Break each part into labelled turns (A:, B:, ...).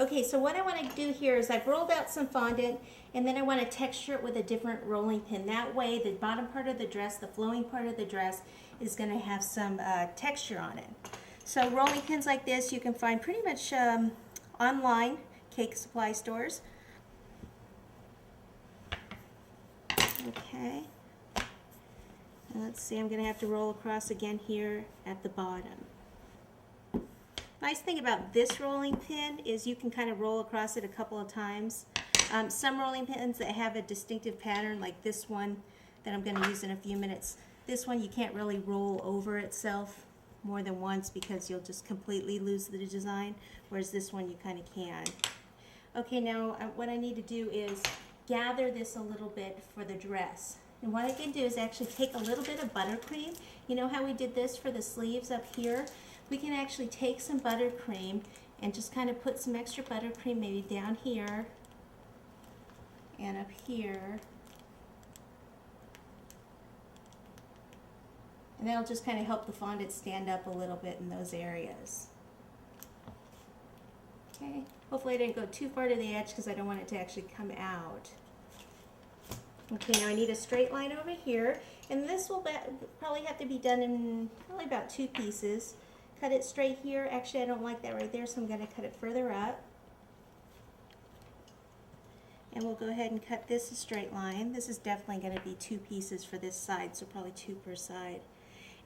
A: Okay, so what I want to do here is I've rolled out some fondant, and then I want to texture it with a different rolling pin. That way the bottom part of the dress, the flowing part of the dress, is going to have some texture on it. So rolling pins like this you can find pretty much online, cake supply stores. Okay. And let's see, I'm going to have to roll across again here at the bottom. Nice thing about this rolling pin is you can kind of roll across it a couple of times. Some rolling pins that have a distinctive pattern, like this one that I'm going to use in a few minutes, this one you can't really roll over itself more than once because you'll just completely lose the design, whereas this one you kind of can. Okay, now what I need to do is gather this a little bit for the dress. And what I can do is actually take a little bit of buttercream. You know how we did this for the sleeves up here? We can actually take some buttercream and just kind of put some extra buttercream maybe down here and up here. And that'll just kind of help the fondant stand up a little bit in those areas. Okay, hopefully I didn't go too far to the edge because I don't want it to actually come out. Okay, now I need a straight line over here, and this will probably have to be done in probably about 2 pieces. Cut it straight here. Actually, I don't like that right there, so I'm going to cut it further up. And we'll go ahead and cut this a straight line. This is definitely going to be 2 pieces for this side, so probably 2 per side.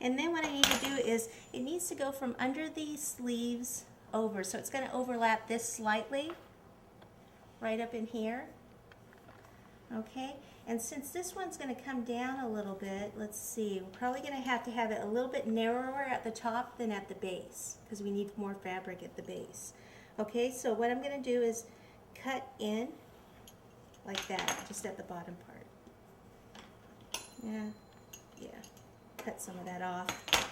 A: And then what I need to do is, it needs to go from under the sleeves over. So it's going to overlap this slightly, right up in here. Okay, and since this one's going to come down a little bit, let's see, we're probably going to have it a little bit narrower at the top than at the base, because we need more fabric at the base. Okay, so what I'm going to do is cut in like that, just at the bottom part. Yeah, cut some of that off.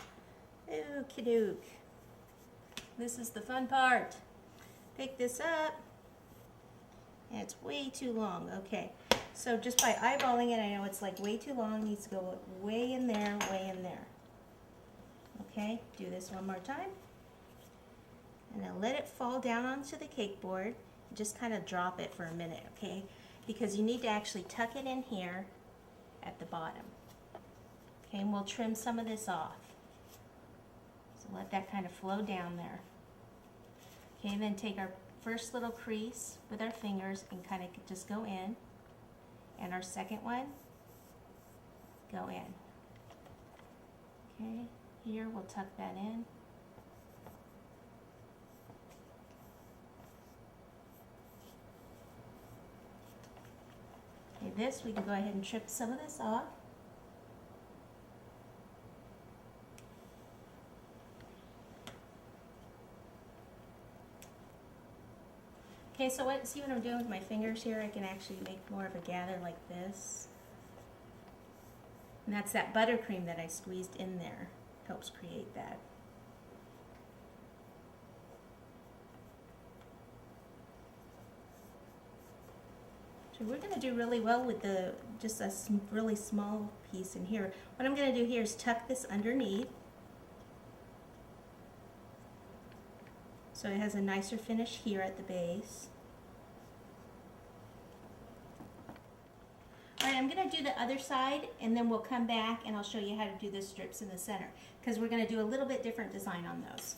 A: Okie doke. This is the fun part. Pick this up, and it's way too long. Okay, so just by eyeballing it, I know it's like way too long. It needs to go way in there, way in there. Okay, do this one more time. And now let it fall down onto the cake board. Just kind of drop it for a minute, okay? Because you need to actually tuck it in here at the bottom. Okay, and we'll trim some of this off. So let that kind of flow down there. Okay, then take our first little crease with our fingers and kind of just go in. And our second one, go in. Okay, here we'll tuck that in. Okay, this, we can go ahead and trim some of this off. Okay, so see what I'm doing with my fingers here? I can actually make more of a gather like this. And that's that buttercream that I squeezed in there. Helps create that. So we're going to do really well with just a really small piece in here. What I'm going to do here is tuck this underneath, so it has a nicer finish here at the base. Alright, I'm going to do the other side, and then we'll come back and I'll show you how to do the strips in the center, because we're going to do a little bit different design on those.